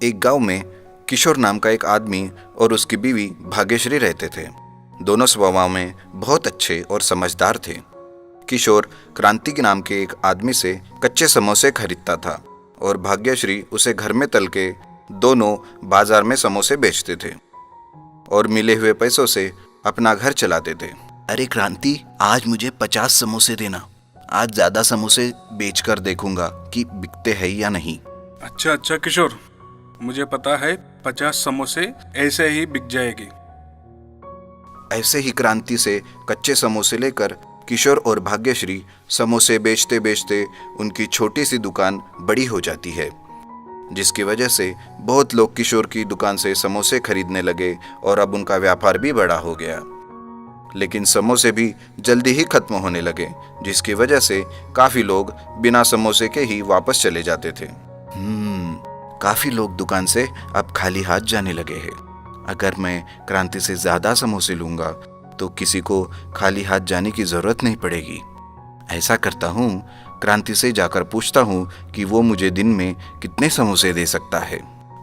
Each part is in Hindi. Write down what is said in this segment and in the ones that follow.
एक गांव में किशोर नाम का एक आदमी और उसकी बीवी भाग्यश्री रहते थे। दोनों स्वभाव में बहुत अच्छे और समझदार थे। किशोर क्रांति के नाम के एक आदमी से कच्चे समोसे खरीदता था और भाग्यश्री उसे घर में तल के दोनों बाजार में समोसे बेचते थे और मिले हुए पैसों से अपना घर चलाते थे। अरे क्रांति, आज मुझे 50 समोसे देना। आज ज्यादा समोसे बेचकर देखूंगा कि बिकते हैं या नहीं। अच्छा किशोर, मुझे पता है 50 समोसे ऐसे ही बिक जाएगी। ऐसे ही क्रांति से कच्चे समोसे लेकर किशोर और भाग्यश्री समोसे बेचते बेचते उनकी छोटी सी दुकान बड़ी हो जाती है, जिसकी वजह से बहुत लोग किशोर की दुकान से समोसे खरीदने लगे और अब उनका व्यापार भी बड़ा हो गया। लेकिन समोसे भी जल्दी ही खत्म होने लगे, जिसकी वजह से काफी लोग बिना समोसे के ही वापस चले जाते थे। काफी लोग दुकान से अब खाली हाथ जाने लगे हैं। अगर मैं क्रांति से ज्यादा समोसे लूंगा तो किसी को खाली हाथ जाने की जरूरत नहीं पड़ेगी। ऐसा करता हूँ, क्रांति से जाकर पूछता हूँ कि वो मुझे दिन में कितने समोसे दे सकता है।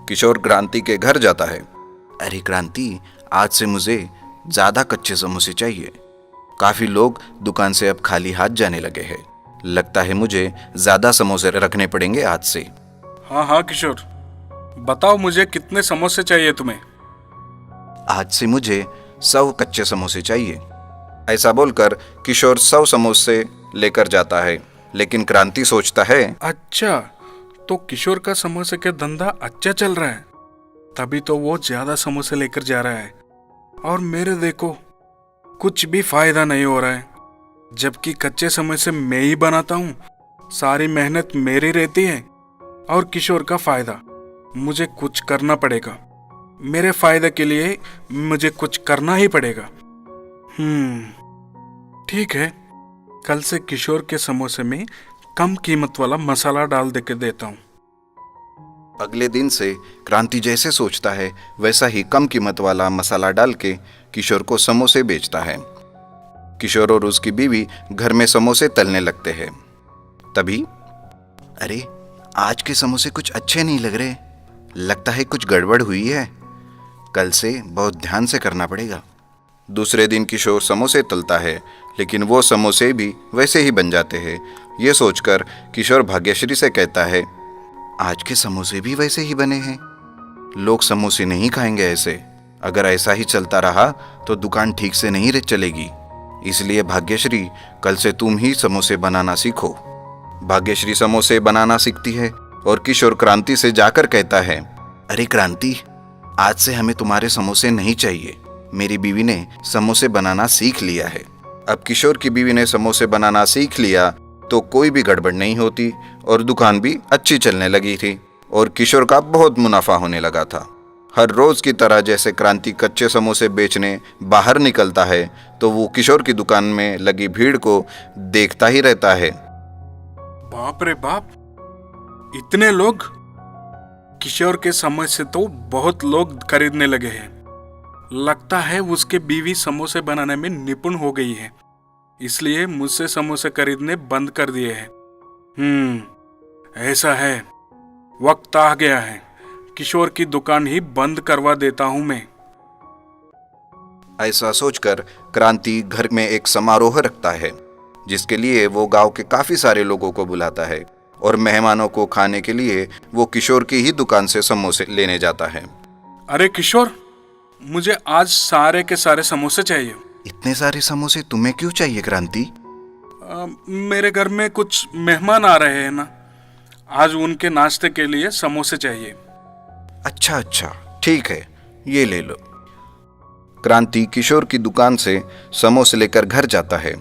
किशोर क्रांति के घर जाता है। अरे क्रांति, आज से मुझे ज्यादा कच्चे समोसे चाहिए। काफी लोग दुकान से अब खाली हाथ जाने लगे हैं। लगता है मुझे ज्यादा समोसे रखने पड़ेंगे आज से। हाँ किशोर, बताओ मुझे कितने समोसे चाहिए तुम्हें? आज से मुझे 100 कच्चे समोसे चाहिए। ऐसा बोलकर किशोर 100 समोसे लेकर जाता है, लेकिन क्रांति सोचता है, अच्छा, तो किशोर का समोसे का धंधा अच्छा चल रहा है, तभी तो वो ज्यादा समोसे लेकर जा रहा है। और मेरे देखो, कुछ भी फायदा नहीं हो रहा है। जबकि कच्चे समोसे मैं ही बनाता हूँ, सारी मेहनत मेरी रहती है और किशोर का फायदा। मुझे कुछ करना पड़ेगा, मेरे फायदे के लिए मुझे कुछ करना ही पड़ेगा। ठीक है, कल से किशोर के समोसे में कम कीमत वाला मसाला डाल के देता हूँ। अगले दिन से क्रांति जैसे सोचता है वैसा ही कम कीमत वाला मसाला डाल के किशोर को समोसे बेचता है। किशोर और उसकी बीवी घर में समोसे तलने लगते हैं। तभी, अरे आज के समोसे कुछ अच्छे नहीं लग रहे। लगता है कुछ गड़बड़ हुई है। कल से बहुत ध्यान से करना पड़ेगा। दूसरे दिन किशोर समोसे तलता है, लेकिन वो समोसे भी वैसे ही बन जाते हैं। ये सोचकर किशोर भाग्यश्री से कहता है, आज के समोसे भी वैसे ही बने हैं। लोग समोसे नहीं खाएंगे ऐसे। अगर ऐसा ही चलता रहा तो दुकान ठीक से नहीं चलेगी। इसलिए भाग्यश्री, कल से तुम ही समोसे बनाना सीखो। भाग्यश्री समोसे बनाना सीखती है और किशोर क्रांति से जाकर कहता है, अरे क्रांति, आज से हमें तुम्हारे समोसे नहीं चाहिए। मेरी बीवी ने समोसे बनाना सीख लिया है। अब किशोर की बीवी ने समोसे बनाना सीख लिया तो कोई भी गड़बड़ नहीं होती और दुकान भी अच्छी चलने लगी थी और किशोर का बहुत मुनाफा होने लगा था। हर रोज की तरह जैसे क्रांति कच्चे समोसे बेचने बाहर निकलता है तो वो किशोर की दुकान में लगी भीड़ को देखता ही रहता है। बाप रे बाप, इतने लोग! किशोर के समोसे तो बहुत लोग खरीदने लगे हैं। लगता है उसके बीवी समोसे बनाने में निपुण हो गई है, इसलिए मुझसे समोसे खरीदने बंद कर दिए हैं। ऐसा है, वक्त आ गया है। किशोर की दुकान ही बंद करवा देता हूं मैं। ऐसा सोचकर क्रांति घर में एक समारोह रखता है, जिसके लिए वो गांव के काफी सारे लोगों को बुलाता है और मेहमानों को खाने के लिए वो किशोर की ही दुकान से समोसे लेने जाता है। अरे किशोर, मुझे आज सारे के सारे समोसे चाहिए। इतने सारे समोसे तुम्हें क्यों चाहिए क्रांति? मेरे घर में कुछ मेहमान आ रहे हैं ना, आज उनके नाश्ते के लिए समोसे चाहिए। अच्छा, ठीक है, ये ले लो। क्रांति किशोर की दुकान से समोसे लेकर घर जाता है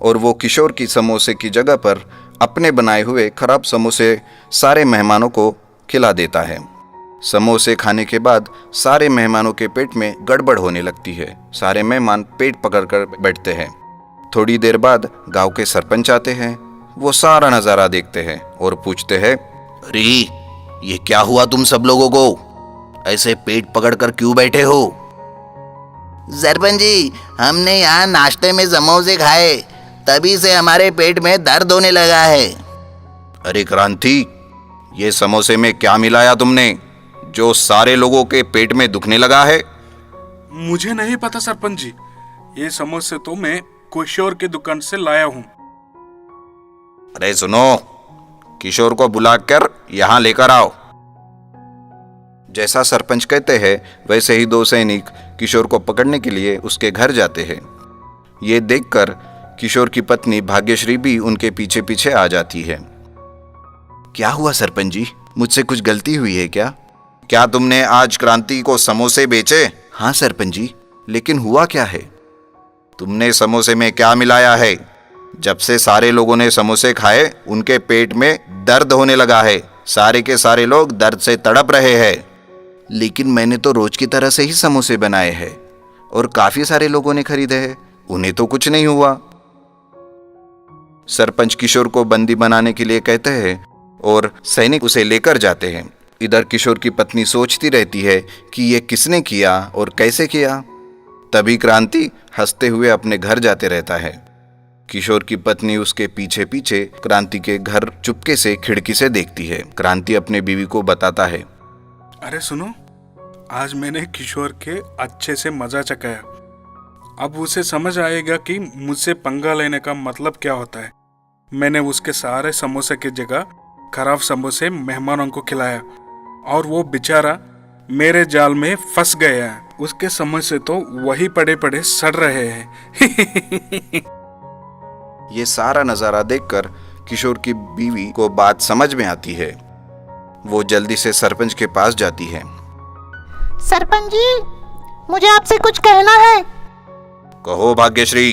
और वो किशोर की समोसे की जगह पर अपने बनाए हुए खराब समोसे सारे मेहमानों को खिला देता है। समोसे खाने के बाद सारे मेहमानों के पेट में गड़बड़ होने लगती है। सारे मेहमान पेट पकड़कर बैठते हैं। थोड़ी देर बाद गांव के सरपंच आते हैं। वो सारा नज़ारा देखते हैं और पूछते हैं, अरे ये क्या हुआ तुम सब लोगों को? ऐसे पेट पकड़कर क्यों बैठे हो? सरपंच जी, हमने यहाँ नाश्ते में समोसे खाए, तभी से हमारे पेट में दर्द होने लगा है। अरे क्रांति, ये समोसे में क्या मिलाया तुमने? जो सारे लोगों के पेट में दुखने लगा है? मुझे नहीं पता सरपंच जी, ये समोसे तो मैं किशोर की दुकान से लाया हूँ। अरे सुनो, किशोर को बुलाकर यहां लेकर आओ। जैसा सरपंच कहते हैं वैसे ही दो सैनिक किशोर को पकड़ने के लिए उसके घर जाते हैं। ये देखकर किशोर की पत्नी भाग्यश्री भी उनके पीछे पीछे आ जाती है। क्या हुआ सरपंच जी, मुझसे कुछ गलती हुई है क्या? क्या तुमने आज क्रांति को समोसे बेचे? हाँ सरपंच जी, लेकिन हुआ क्या है? तुमने समोसे में क्या मिलाया है? जब से सारे लोगों ने समोसे खाए उनके पेट में दर्द होने लगा है। सारे के सारे लोग दर्द से तड़प रहे हैं। लेकिन मैंने तो रोज की तरह से ही समोसे बनाए हैं और काफी सारे लोगों ने खरीदे हैं, उन्हें तो कुछ नहीं हुआ। सरपंच किशोर को बंदी बनाने के लिए कहते हैं और सैनिक उसे लेकर जाते हैं। इधर किशोर की पत्नी सोचती रहती है कि ये किसने किया और कैसे किया। तभी क्रांति हंसते हुए अपने घर जाते रहता है। किशोर की पत्नी उसके पीछे पीछे क्रांति के घर चुपके से खिड़की से देखती है। क्रांति अपने बीवी को बताता है, अरे सुनो, आज मैंने किशोर के अच्छे से मजा चखाया। अब उसे समझ आएगा कि मुझसे पंगा लेने का मतलब क्या होता है। मैंने उसके सारे समोसे की जगह खराब समोसे मेहमानों को खिलाया और वो बेचारा मेरे जाल में फंस गया है। उसके समोसे तो वही पड़े पड़े सड़ रहे हैं। ये सारा नजारा देखकर किशोर की बीवी को बात समझ में आती है। वो जल्दी से सरपंच के पास जाती है। सरपंच जी, मुझे आपसे कुछ कहना है। कहो भाग्यश्री,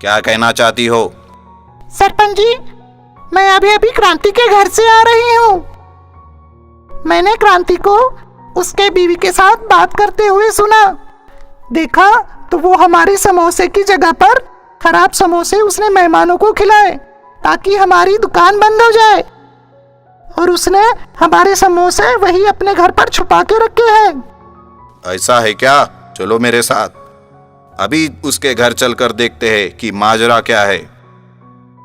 क्या कहना चाहती हो? सरपंच जी, मैं अभी अभी क्रांति के घर से आ रही हूँ। मैंने क्रांति को उसके बीवी के साथ बात करते हुए सुना। देखा तो वो हमारे समोसे की जगह पर खराब समोसे उसने मेहमानों को खिलाए ताकि हमारी दुकान बंद हो जाए, और उसने हमारे समोसे वही अपने घर पर छुपा के रखे हैं। ऐसा है क्या? चलो मेरे साथ, अभी उसके घर चलकर देखते हैं कि माजरा क्या है।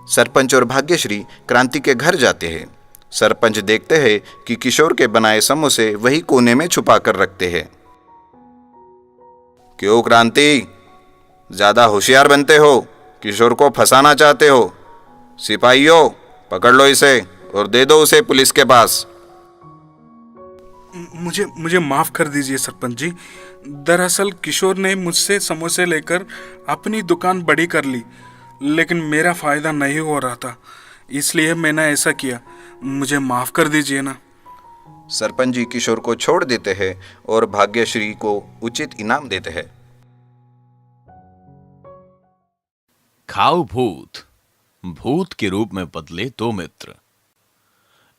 सरपंच और भाग्यश्री क्रांति के घर जाते हैं। सरपंच देखते हैं कि किशोर के बनाए समोसे वही कोने में छुपा कर रखते हैं। क्यों क्रांति, ज्यादा होशियार बनते हो? किशोर को फंसाना चाहते हो? सिपाहियों, पकड़ लो इसे और दे दो उसे पुलिस के पास। मुझे माफ कर दीजिए सरपंच जी। दरअसल किशोर ने मुझसे समोसे लेकर अपनी दुकान बड़ी कर ली, लेकिन मेरा फायदा नहीं हो रहा था, इसलिए मैंने ऐसा किया। मुझे माफ कर दीजिए ना। सरपंच जी किशोर को छोड़ देते हैं और भाग्यश्री को उचित इनाम देते हैं। खाओ भूत, भूत के रूप में बदले दो मित्र।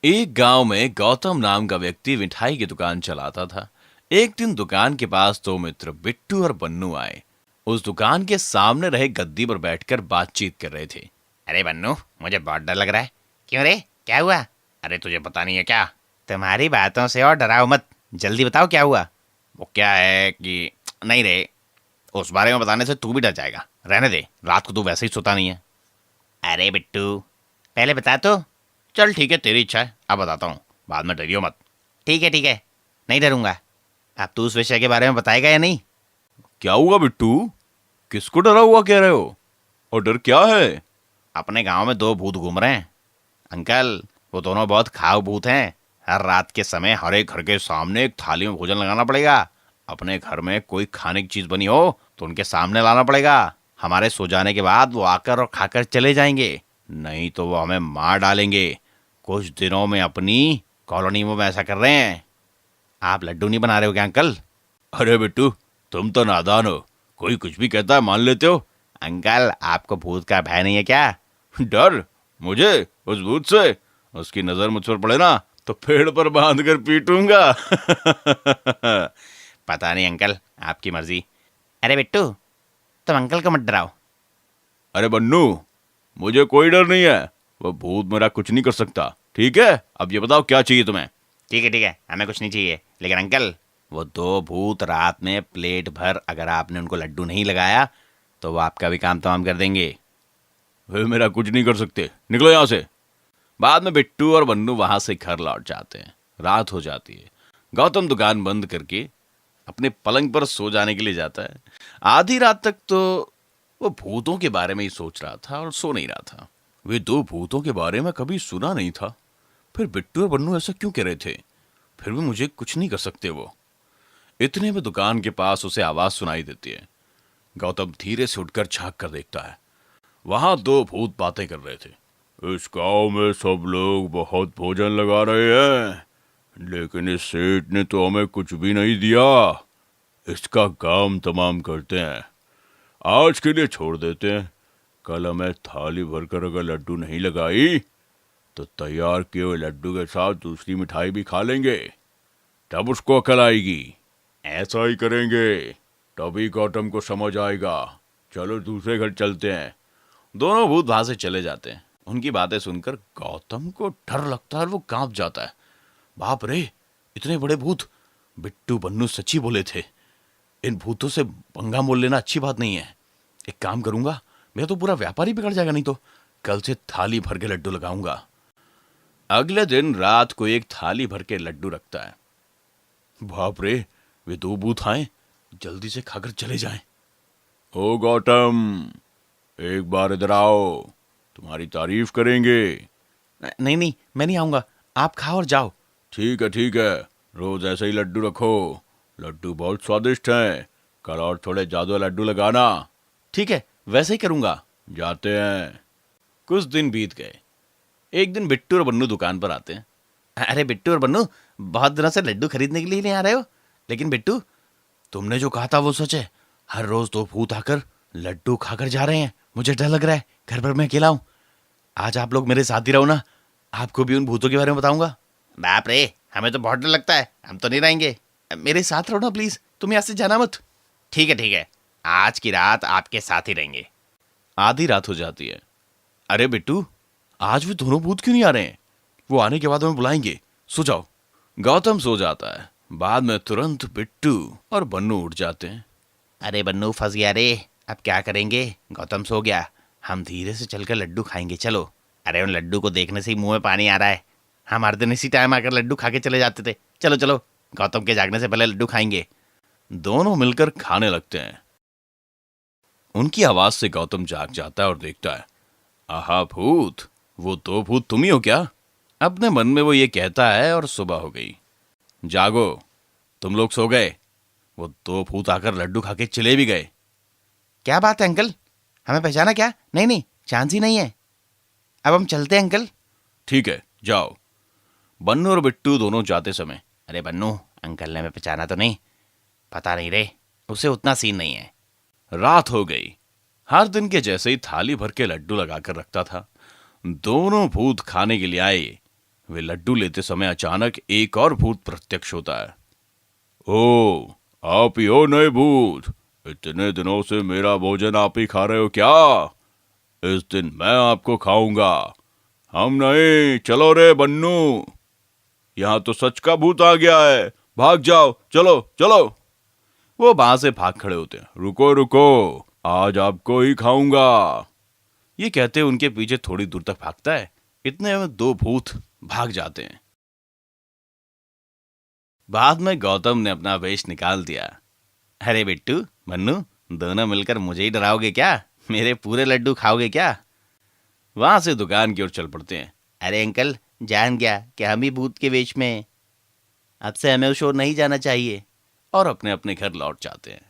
एक गांव में गौतम नाम का व्यक्ति मिठाई की दुकान चलाता था। एक दिन दुकान के पास दो मित्र बिट्टू और बन्नू आए। उस दुकान के सामने रहे गद्दी पर बैठकर बातचीत कर रहे थे। अरे बन्नू, मुझे बहुत डर लग रहा है। क्यों रे, क्या हुआ? अरे तुझे पता नहीं है क्या? तुम्हारी बातों से और डराओ मत, जल्दी बताओ क्या हुआ। वो क्या है कि नहीं रे, उस बारे में बताने से तू भी डर जाएगा। रहने दे, रात को तू वैसे ही सोता नहीं है। अरे बिट्टू, पहले बता तो। चल ठीक है, तेरी इच्छा है, अब बताता हूँ, बाद में डरियो मत। ठीक है, नहीं डरूंगा। अब तू उस विषय के बारे में बताएगा या नहीं? क्या हुआ बिट्टू, किसको डरा हुआ कह रहे हो, और डर क्या है? अपने गांव में दो भूत घूम रहे हैं अंकल। वो दोनों बहुत खाओ भूत हैं। हर रात के समय हर एक घर के सामने एक थाली में भोजन लगाना पड़ेगा। अपने घर में कोई खाने की चीज बनी हो तो उनके सामने लाना पड़ेगा। हमारे सो जाने के बाद वो आकर और खाकर चले जाएंगे, नहीं तो वो हमें मार डालेंगे। कुछ दिनों में अपनी कॉलोनी में ऐसा कर रहे हैं। आप लड्डू नहीं बना रहे हो क्या अंकल? अरे बिट्टू, तुम तो नादान हो, कोई कुछ भी कहता है मान लेते हो। अंकल, आपको भूत का भय नहीं है क्या? डर मुझे उस भूत से? उसकी नजर मुझ पर पड़े ना तो पेड़ पर बांध कर पीटूंगा। पता नहीं अंकल, आपकी मर्जी। अरे बिट्टू, तुम अंकल को मत डराओ। अरे बन्नू, मुझे कोई डर नहीं है, वो भूत मेरा कुछ नहीं कर सकता। ठीक है, अब ये बताओ क्या चाहिए तुम्हें? ठीक है, हमें कुछ नहीं चाहिए, लेकिन अंकल वो दो भूत रात में प्लेट भर अगर आपने उनको लड्डू नहीं लगाया तो वो आपका भी काम तमाम कर देंगे। वे मेरा कुछ नहीं कर सकते, निकलो यहाँ से। बाद में बिट्टू और बन्नू वहां से घर लौट जाते हैं। रात हो जाती है। गौतम दुकान बंद करके अपने पलंग पर सो जाने के लिए जाता है। आधी रात तक तो वो भूतों के बारे में ही सोच रहा था और सो नहीं रहा था। वे दो भूतों के बारे में कभी सुना नहीं था, फिर बिट्टू और बन्नू ऐसा क्यों कह रहे थे? फिर भी मुझे कुछ नहीं कर सकते वो। इतने में दुकान के पास उसे आवाज सुनाई देती है। गौतम धीरे से उठकर झांक कर देखता है। वहां दो भूत बातें कर रहे थे। इस गांव में सब लोग बहुत भोजन लगा रहे हैं, लेकिन इस सेठ ने तो हमें कुछ भी नहीं दिया। इसका काम तमाम करते हैं, आज के लिए छोड़ देते हैं। कल हमें थाली भरकर अगर लड्डू नहीं लगाई तो तैयार किए हुए लड्डू के साथ दूसरी मिठाई भी खा लेंगे, तब उसको अकल आएगी। ऐसा ही करेंगे, तभी गौतम को समझ आएगा। चलो दूसरे घर चलते हैं। दोनों भूत वहां से चले जाते हैं। उनकी बातें सुनकर गौतम को डर लगता है और वो कांप जाता है। बाप रे, इतने बड़े भूत! बिट्टू बन्नू सच्ची बोले थे। इन भूतों से पंगा मोल लेना अच्छी बात नहीं है। एक काम करूंगा, मेरा तो पूरा व्यापार ही बिगड़ जाएगा। नहीं तो कल से थाली भर के लड्डू लगाऊंगा। अगले दिन रात को एक थाली भर के लड्डू रखता है। बाप रे, वे दो भूत आए, जल्दी से खाकर चले जाएं। ओ गौतम, एक बार इधर आओ, तुम्हारी तारीफ करेंगे। नहीं नहीं, मैं नहीं आऊंगा, आप खाओ और जाओ। ठीक है, रोज ऐसे ही लड्डू रखो। लड्डू बहुत स्वादिष्ट हैं। कल और थोड़े ज्यादा लड्डू लगाना। ठीक है, वैसे ही करूंगा। जाते हैं। कुछ दिन बीत गए। एक दिन बिट्टू और बन्नू दुकान पर आते हैं। अरे बिट्टू और बन्नू, बहुत दिनों से लड्डू खरीदने के लिए नहीं आ रहे हो। लेकिन बिट्टू, तुमने जो कहा था वो सच है। हर रोज दो भूत आकर लड्डू खाकर जा रहे हैं। मुझे डर लग रहा है, घर पर मैं अकेला हूं। आज आप लोग मेरे साथ ही रहो ना, आपको भी उन भूतों के बारे में बताऊंगा। बाप रे, हमें तो बहुत डर लगता है, हम तो नहीं रहेंगे। मेरे साथ रहो ना प्लीज, तुम यहाँ से जाना मत। ठीक है, आज की रात आपके साथ ही रहेंगे। आधी रात हो जाती है। अरे बिट्टू, आज वे दोनों भूत क्यों नहीं आ रहे हैं? वो आने के बाद हमें बुलाएंगे, सो जाओ। गौतम सो जाता है। बाद में तुरंत बिट्टू और बन्नू उठ जाते हैं। अरे बन्नू फंस गया रे, अब क्या करेंगे? गौतम सो गया, हम धीरे से चलकर लड्डू खाएंगे, चलो। अरे उन लड्डू को देखने से ही मुंह में पानी आ रहा है। हम हर दिन इसी टाइम आकर लड्डू खा के चले जाते थे। चलो, गौतम के जागने से पहले लड्डू खाएंगे। दोनों मिलकर खाने लगते हैं। उनकी आवाज से गौतम जाग जाता है और देखता है, आहा भूत, वो दो भूत तुम ही हो क्या? अपने मन में वो ये कहता है और सुबह हो गई। जागो, तुम लोग सो गए? वो दो भूत आकर लड्डू खा के चले भी गए। क्या बात है अंकल, हमें पहचाना क्या? नहीं, चांस ही नहीं है। अब हम चलते हैं अंकल। ठीक है, जाओ। बन्नू और बिट्टू दोनों जाते समय, अरे बन्नू, अंकल ने हमें पहचाना तो नहीं? पता नहीं रे, उसे उतना सीन नहीं है। रात हो गई। हर दिन के जैसे ही थाली भर के लड्डू लगाकर रखता था। दोनों भूत खाने के लिए आए। वे लड्डू लेते समय अचानक एक और भूत प्रत्यक्ष होता है। ओ, आप ही हो नए भूत? इतने दिनों से मेरा भोजन आप ही खा रहे हो क्या? इस दिन मैं आपको खाऊंगा। हम नहीं, चलो रे बन्नू, यहां तो सच का भूत आ गया है। भाग जाओ, चलो। वो वहां से भाग खड़े होते हैं। रुको, आज आपको ही खाऊंगा। ये कहते उनके पीछे थोड़ी दूर तक भागता है। इतने में दो भूत भाग जाते हैं। बाद में गौतम ने अपना वेश निकाल दिया। अरे बिट्टू, बन्नू, दोनों मिलकर मुझे ही डराओगे क्या? मेरे पूरे लड्डू खाओगे क्या? वहां से दुकान की ओर चल पड़ते हैं। अरे अंकल, जान गया कि हम ही भूत के वेश में हैं। अब से हमें उस ओर नहीं जाना चाहिए। और अपने अपने घर लौट जाते हैं।